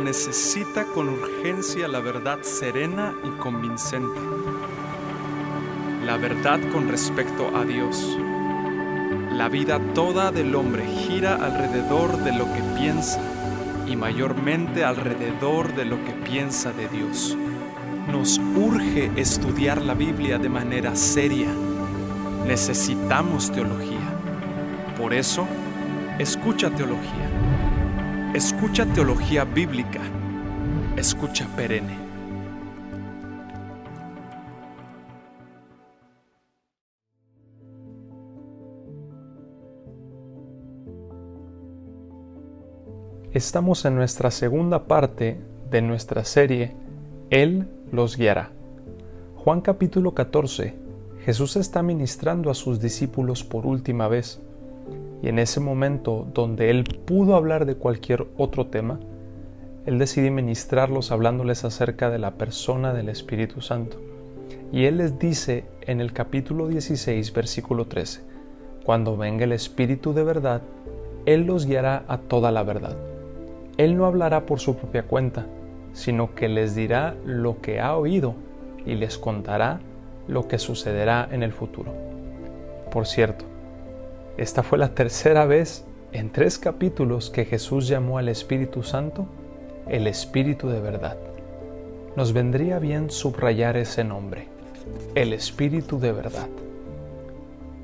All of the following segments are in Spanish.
necesita con urgencia la verdad serena y convincente. La verdad con respecto a Dios. La vida toda del hombre gira alrededor de lo que piensa y mayormente alrededor de lo que piensa de Dios. Nos urge estudiar la Biblia de manera seria. Necesitamos teología. Por eso, escucha teología. Escucha teología bíblica. Escucha perenne. Estamos en nuestra segunda parte de nuestra serie Él los guiará. Juan capítulo 14. Jesús está ministrando a sus discípulos por última vez. Y en ese momento donde Él pudo hablar de cualquier otro tema, Él decide ministrarlos hablándoles acerca de la persona del Espíritu Santo. Y Él les dice en el capítulo 16, versículo 13, cuando venga el Espíritu de verdad, Él los guiará a toda la verdad. Él no hablará por su propia cuenta, sino que les dirá lo que ha oído y les contará lo que sucederá en el futuro. Por cierto, esta fue la tercera vez en 3 capítulos que Jesús llamó al Espíritu Santo el Espíritu de verdad. Nos vendría bien subrayar ese nombre, el Espíritu de verdad.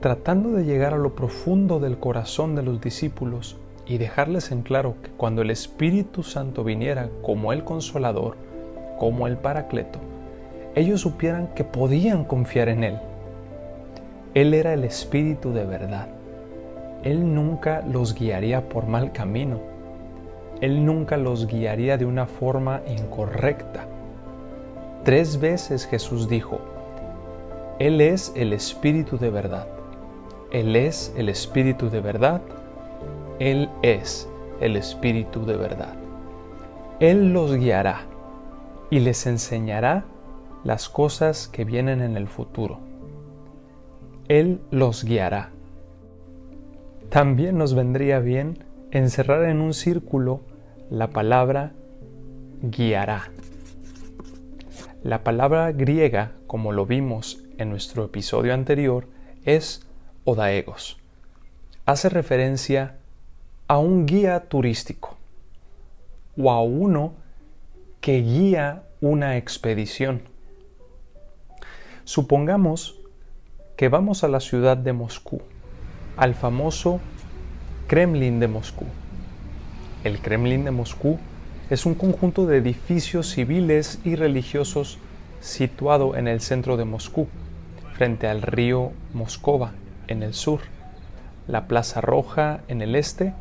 Tratando de llegar a lo profundo del corazón de los discípulos y dejarles en claro que cuando el Espíritu Santo viniera como el Consolador, como el Paracleto, ellos supieran que podían confiar en Él. Él era el Espíritu de verdad. Él nunca los guiaría por mal camino. Él nunca los guiaría de una forma incorrecta. 3 veces Jesús dijo, Él es el Espíritu de verdad. Él es el Espíritu de verdad. Él es el Espíritu de verdad. Él los guiará y les enseñará las cosas que vienen en el futuro. Él los guiará. También nos vendría bien encerrar en un círculo la palabra guiará. La palabra griega, como lo vimos en nuestro episodio anterior, es odaegos. Hace referencia a un guía turístico o a uno que guía una expedición. Supongamos que vamos a la ciudad de Moscú, al famoso Kremlin de Moscú. El Kremlin de Moscú es un conjunto de edificios civiles y religiosos situado en el centro de Moscú, frente al río Moscova en el sur, la Plaza Roja en el este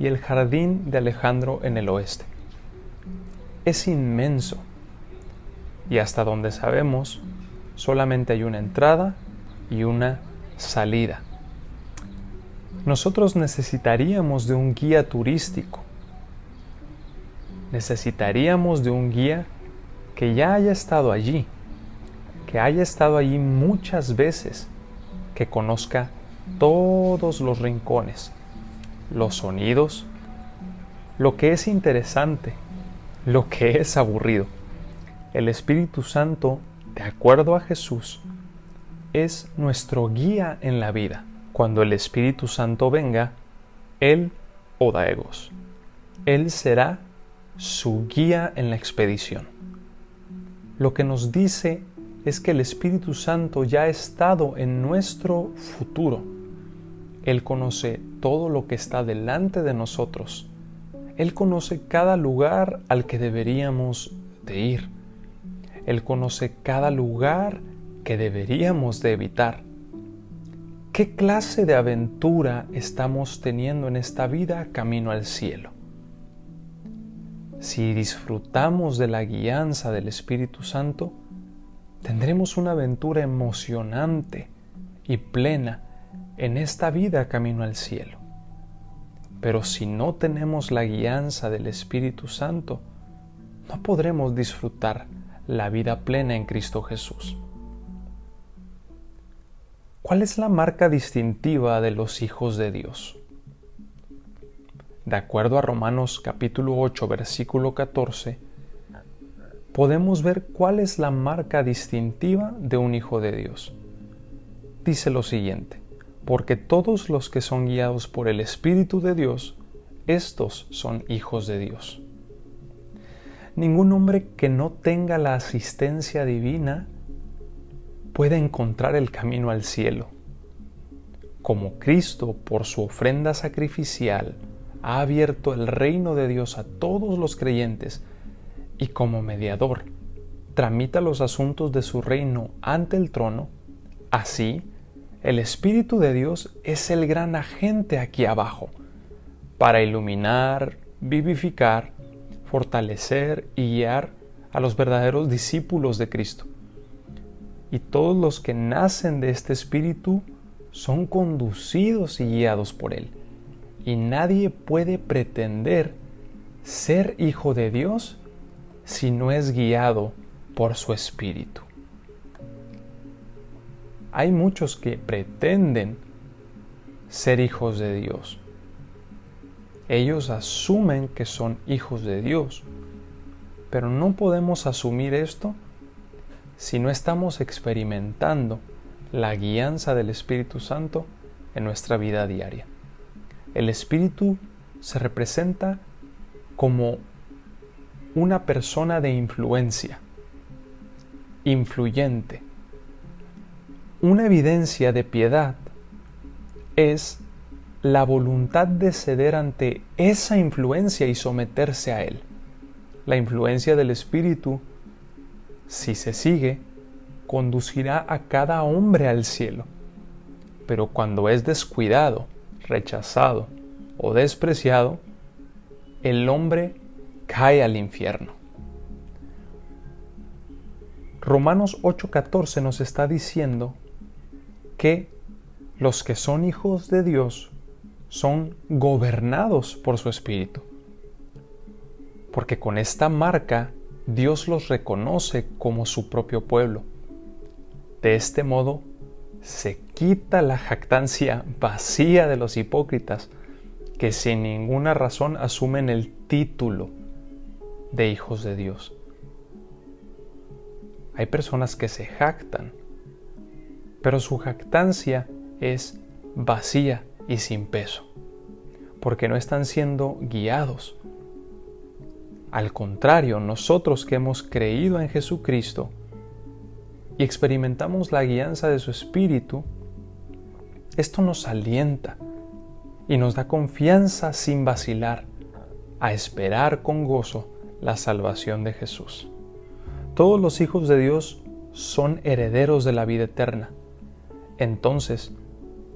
y el Jardín de Alejandro en el oeste. Es inmenso y hasta donde sabemos solamente hay una entrada y una salida. Nosotros necesitaríamos de un guía turístico. Necesitaríamos de un guía que ya haya estado allí, que haya estado allí muchas veces, que conozca todos los rincones, los sonidos, lo que es interesante, lo que es aburrido. El Espíritu Santo, de acuerdo a Jesús, es nuestro guía en la vida. Cuando el Espíritu Santo venga, Él odaegos. Él será su guía en la expedición. Lo que nos dice es que el Espíritu Santo ya ha estado en nuestro futuro. Él conoce todo lo que está delante de nosotros. Él conoce cada lugar al que deberíamos de ir. Él conoce cada lugar que deberíamos de evitar. ¿Qué clase de aventura estamos teniendo en esta vida camino al cielo? Si disfrutamos de la guianza del Espíritu Santo, tendremos una aventura emocionante y plena en esta vida camino al cielo. Pero si no tenemos la guianza del Espíritu Santo, no podremos disfrutar la vida plena en Cristo Jesús. ¿Cuál es la marca distintiva de los hijos de Dios? de acuerdo a Romanos capítulo 8, versículo 14, podemos ver cuál es la marca distintiva de un hijo de Dios. Dice lo siguiente: porque todos los que son guiados por el Espíritu de Dios, estos son hijos de Dios. Ningún hombre que no tenga la asistencia divina puede encontrar el camino al cielo. Como Cristo, por su ofrenda sacrificial, ha abierto el reino de Dios a todos los creyentes y como mediador tramita los asuntos de su reino ante el trono, así el Espíritu de Dios es el gran agente aquí abajo para iluminar, vivificar, fortalecer y guiar a los verdaderos discípulos de Cristo. Y todos los que nacen de este Espíritu son conducidos y guiados por Él. Y nadie puede pretender ser hijo de Dios si no es guiado por su Espíritu. Hay muchos que pretenden ser hijos de Dios. Ellos asumen que son hijos de Dios, pero no podemos asumir esto si no estamos experimentando la guianza del Espíritu Santo en nuestra vida diaria. El Espíritu se representa como una persona de influencia, influyente. Una evidencia de piedad es la voluntad de ceder ante esa influencia y someterse a él. La influencia del Espíritu, si se sigue, conducirá a cada hombre al cielo. Pero cuando es descuidado, rechazado o despreciado, el hombre cae al infierno. Romanos 8:14 nos está diciendo que los que son hijos de Dios son gobernados por su Espíritu. Porque con esta marca Dios los reconoce como su propio pueblo. De este modo se quita la jactancia vacía de los hipócritas que sin ninguna razón asumen el título de hijos de Dios. Hay personas que se jactan, pero su jactancia es vacía y sin peso, porque no están siendo guiados. Al contrario, nosotros que hemos creído en Jesucristo y experimentamos la guianza de su Espíritu, esto nos alienta y nos da confianza sin vacilar a esperar con gozo la salvación de Jesús. Todos los hijos de Dios son herederos de la vida eterna. Entonces,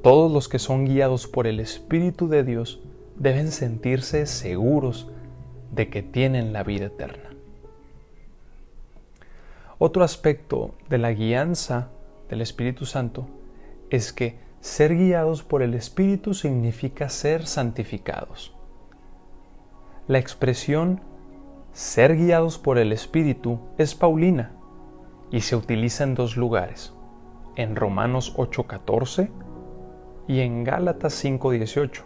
todos los que son guiados por el Espíritu de Dios deben sentirse seguros de que tienen la vida eterna. Otro aspecto de la guianza del Espíritu Santo es que ser guiados por el Espíritu significa ser santificados. La expresión ser guiados por el Espíritu es paulina y se utiliza en dos lugares, en Romanos 8:14 y en Gálatas 5:18,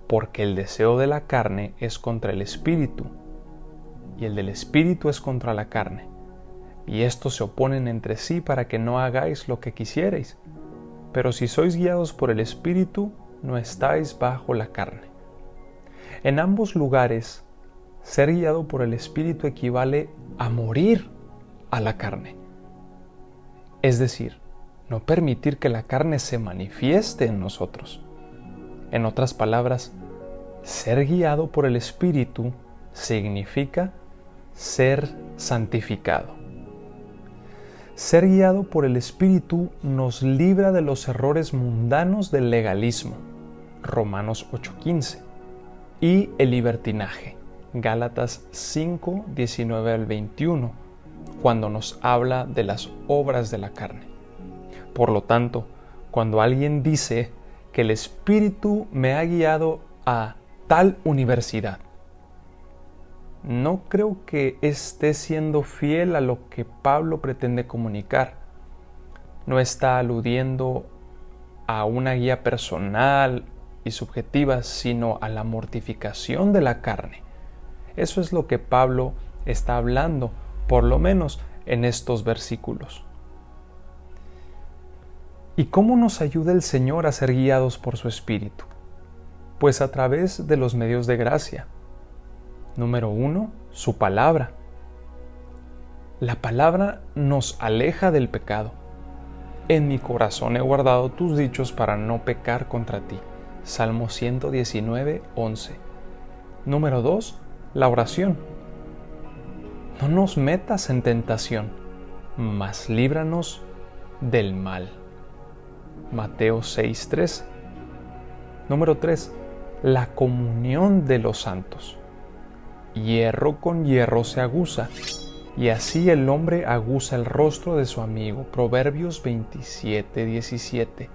porque el deseo de la carne es contra el Espíritu y el del Espíritu es contra la carne, y estos se oponen entre sí para que no hagáis lo que quisierais, pero si sois guiados por el Espíritu, no estáis bajo la carne. En ambos lugares, ser guiado por el Espíritu equivale a morir a la carne. Es decir, no permitir que la carne se manifieste en nosotros. En otras palabras, ser guiado por el Espíritu significa ser santificado. Ser guiado por el Espíritu nos libra de los errores mundanos del legalismo, Romanos 8:15, y el libertinaje, Gálatas 5:19 al 21, cuando nos habla de las obras de la carne. Por lo tanto, cuando alguien dice que el Espíritu me ha guiado a tal universidad, no creo que esté siendo fiel a lo que Pablo pretende comunicar. No está aludiendo a una guía personal y subjetivas, sino a la mortificación de la carne. Eso es lo que Pablo está hablando, por lo menos en estos versículos. ¿Y cómo nos ayuda el Señor a ser guiados por su Espíritu? Pues a través de los medios de gracia. Número 1, su palabra. La palabra nos aleja del pecado. En mi corazón he guardado tus dichos para no pecar contra ti. Salmo 119, 11. Número 2, la oración. No nos metas en tentación, mas líbranos del mal. Mateo 6, 13. Número 3, la comunión de los santos. Hierro con hierro se aguza, y así el hombre aguza el rostro de su amigo. Proverbios 27, 17.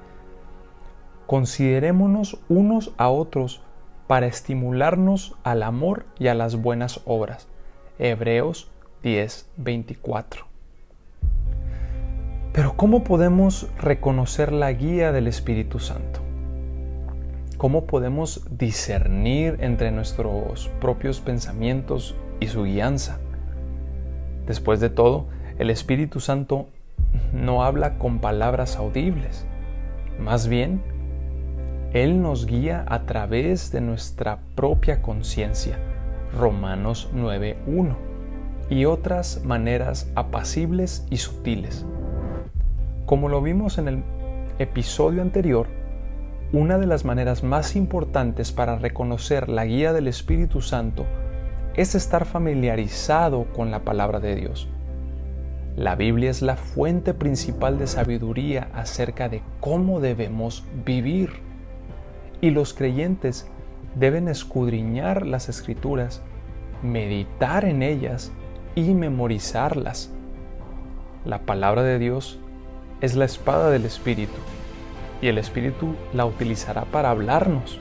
Considerémonos unos a otros para estimularnos al amor y a las buenas obras. Hebreos 10, 24. Pero ¿cómo podemos reconocer la guía del Espíritu Santo? ¿Cómo podemos discernir entre nuestros propios pensamientos y su guianza? Después de todo, el Espíritu Santo no habla con palabras audibles. Más bien, Él nos guía a través de nuestra propia conciencia. Romanos 9:1. Y otras maneras apacibles y sutiles. Como lo vimos en el episodio anterior, una de las maneras más importantes para reconocer la guía del Espíritu Santo es estar familiarizado con la palabra de Dios. La Biblia es la fuente principal de sabiduría acerca de cómo debemos vivir. Y los creyentes deben escudriñar las Escrituras, meditar en ellas y memorizarlas. La palabra de Dios es la espada del Espíritu, y el Espíritu la utilizará para hablarnos,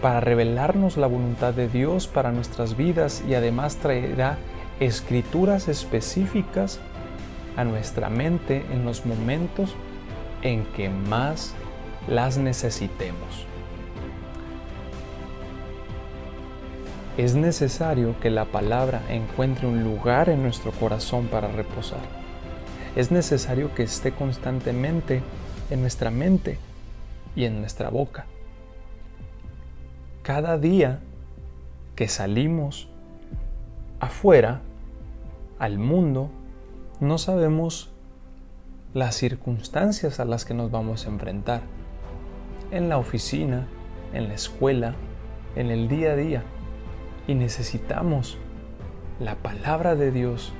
para revelarnos la voluntad de Dios para nuestras vidas, y además traerá escrituras específicas a nuestra mente en los momentos en que más las necesitemos. Es necesario que la palabra encuentre un lugar en nuestro corazón para reposar. Es necesario que esté constantemente en nuestra mente y en nuestra boca. Cada día que salimos afuera, al mundo, no sabemos las circunstancias a las que nos vamos a enfrentar. En la oficina, en la escuela, en el día a día. Y necesitamos la palabra de Dios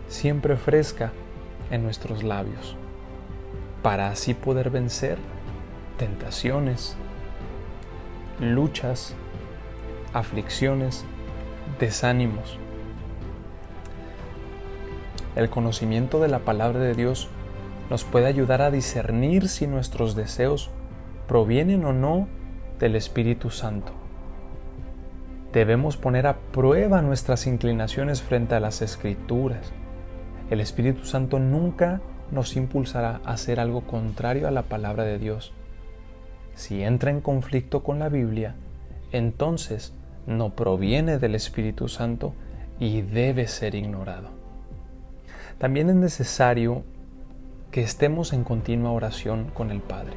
siempre fresca en nuestros labios, para así poder vencer tentaciones, luchas, aflicciones, desánimos. El conocimiento de la palabra de Dios nos puede ayudar a discernir si nuestros deseos provienen o no del Espíritu Santo. Debemos poner a prueba nuestras inclinaciones frente a las Escrituras. El Espíritu Santo nunca nos impulsará a hacer algo contrario a la palabra de Dios. Si entra en conflicto con la Biblia, entonces no proviene del Espíritu Santo y debe ser ignorado. También es necesario que estemos en continua oración con el Padre.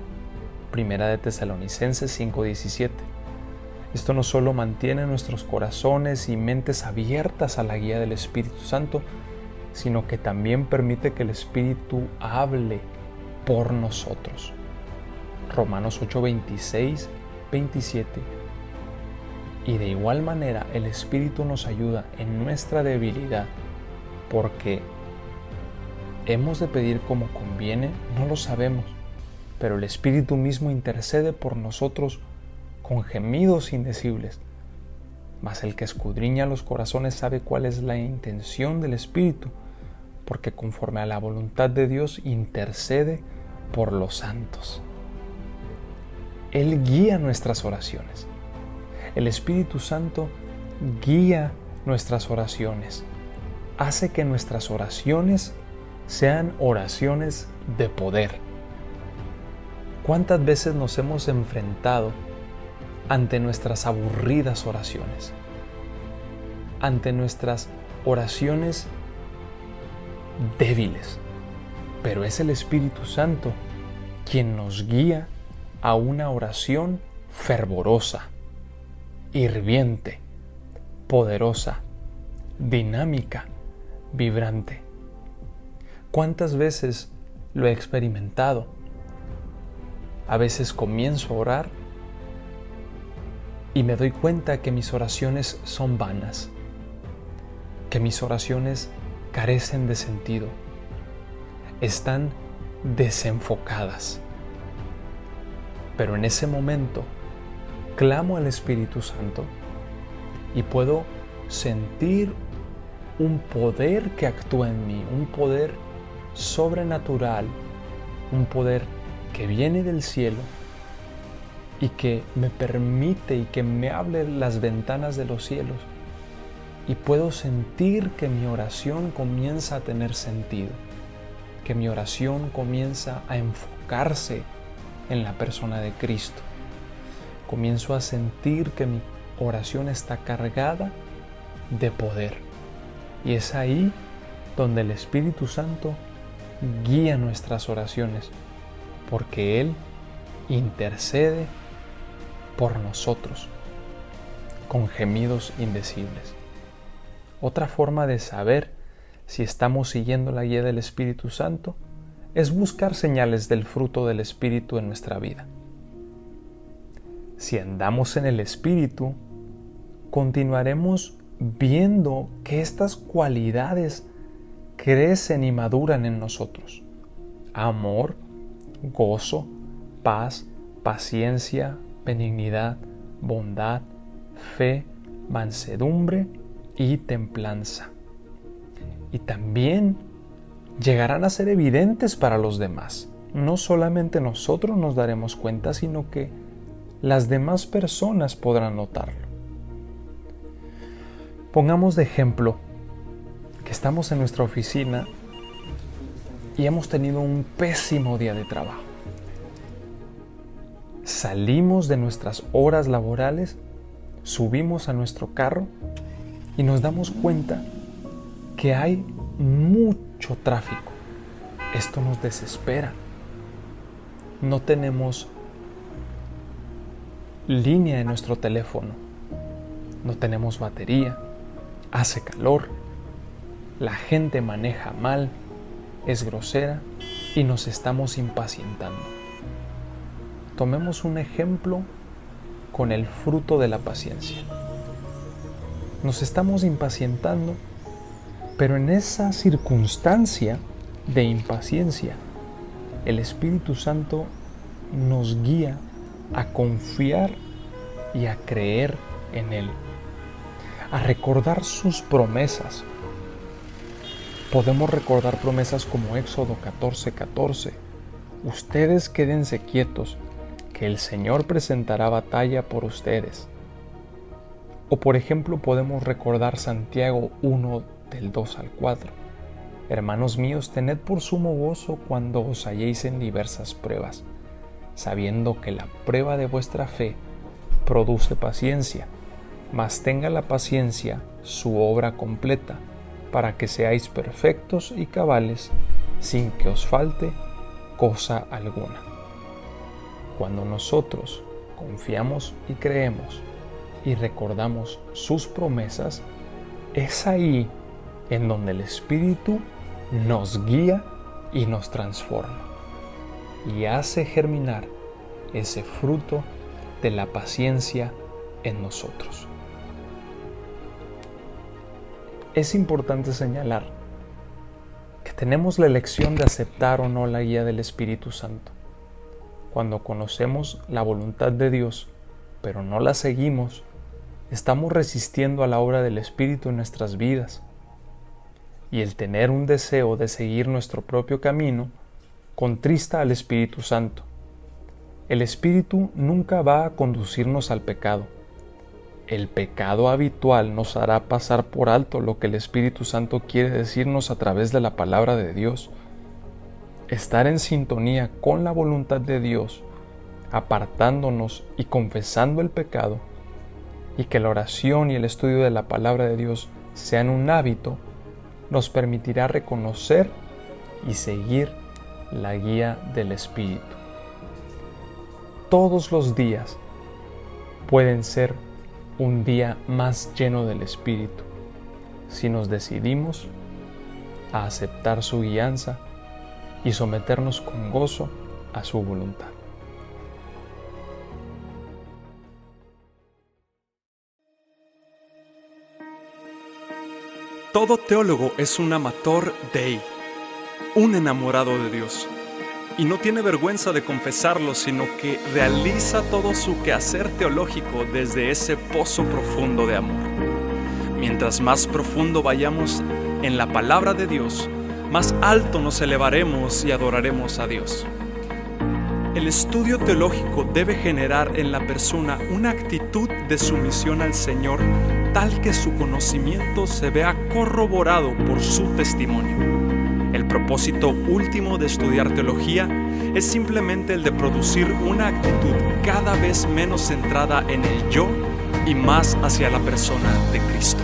Primera de Tesalonicenses 5:17. Esto no solo mantiene nuestros corazones y mentes abiertas a la guía del Espíritu Santo, sino que también permite que el Espíritu hable por nosotros. Romanos 8:26, 27. Y de igual manera el Espíritu nos ayuda en nuestra debilidad, porque hemos de pedir como conviene, no lo sabemos, pero el Espíritu mismo intercede por nosotros con gemidos indecibles. Mas el que escudriña los corazones sabe cuál es la intención del Espíritu, porque conforme a la voluntad de Dios intercede por los santos. Él guía nuestras oraciones. El Espíritu Santo guía nuestras oraciones. Hace que nuestras oraciones sean oraciones de poder. ¿Cuántas veces nos hemos enfrentado ante nuestras aburridas oraciones, ante nuestras oraciones débiles. Pero es el Espíritu Santo quien nos guía a una oración fervorosa, hirviente, poderosa, dinámica, vibrante. ¿Cuántas veces lo he experimentado? A veces comienzo a orar y me doy cuenta que mis oraciones son vanas, que mis oraciones carecen de sentido, están desenfocadas. Pero en ese momento clamo al Espíritu Santo y puedo sentir un poder que actúa en mí, un poder sobrenatural, un poder que viene del cielo y que me permite y que me abre las ventanas de los cielos, y puedo sentir que mi oración comienza a tener sentido, que mi oración comienza a enfocarse en la persona de Cristo. Comienzo a sentir que mi oración está cargada de poder, y es ahí donde el Espíritu Santo guía nuestras oraciones, porque Él intercede por nosotros con gemidos indecibles. Otra forma de saber si estamos siguiendo la guía del Espíritu Santo es buscar señales del fruto del Espíritu en nuestra vida. Si andamos en el Espíritu, continuaremos viendo que estas cualidades crecen y maduran en nosotros: amor, gozo, paz, paciencia, benignidad, bondad, fe, mansedumbre y templanza. Y también llegarán a ser evidentes para los demás. No solamente nosotros nos daremos cuenta, sino que las demás personas podrán notarlo. Pongamos de ejemplo que estamos en nuestra oficina y hemos tenido un pésimo día de trabajo. Salimos de nuestras horas laborales, subimos a nuestro carro y nos damos cuenta que hay mucho tráfico. Esto nos desespera. No tenemos línea en nuestro teléfono, no tenemos batería, hace calor, la gente maneja mal, es grosera y nos estamos impacientando. Tomemos un ejemplo con el fruto de la paciencia. Nos estamos impacientando, pero en esa circunstancia de impaciencia, el Espíritu Santo nos guía a confiar y a creer en Él, a recordar sus promesas. Podemos recordar promesas como Éxodo 14:14. Ustedes quédense quietos, que el Señor presentará batalla por ustedes. O por ejemplo podemos recordar Santiago 1 del 2 al 4. Hermanos míos, tened por sumo gozo cuando os halléis en diversas pruebas, sabiendo que la prueba de vuestra fe produce paciencia, mas tenga la paciencia su obra completa, para que seáis perfectos y cabales, sin que os falte cosa alguna. Cuando nosotros confiamos y creemos y recordamos sus promesas, es ahí en donde el Espíritu nos guía y nos transforma y hace germinar ese fruto de la paciencia en nosotros. Es importante señalar que tenemos la elección de aceptar o no la guía del Espíritu Santo. Cuando conocemos la voluntad de Dios, pero no la seguimos, estamos resistiendo a la obra del Espíritu en nuestras vidas. Y el tener un deseo de seguir nuestro propio camino contrista al Espíritu Santo. El Espíritu nunca va a conducirnos al pecado. El pecado habitual nos hará pasar por alto lo que el Espíritu Santo quiere decirnos a través de la palabra de Dios. Estar en sintonía con la voluntad de Dios apartándonos y confesando el pecado, y que la oración y el estudio de la palabra de Dios sean un hábito, nos permitirá reconocer y seguir la guía del Espíritu. Todos los días pueden ser un día más lleno del Espíritu si nos decidimos a aceptar su guianza y someternos con gozo a su voluntad. Todo teólogo es un amator Dei, un enamorado de Dios, y no tiene vergüenza de confesarlo, sino que realiza todo su quehacer teológico desde ese pozo profundo de amor. Mientras más profundo vayamos en la palabra de Dios, más alto nos elevaremos y adoraremos a Dios. El estudio teológico debe generar en la persona una actitud de sumisión al Señor, tal que su conocimiento se vea corroborado por su testimonio. El propósito último de estudiar teología es simplemente el de producir una actitud cada vez menos centrada en el yo y más hacia la persona de Cristo.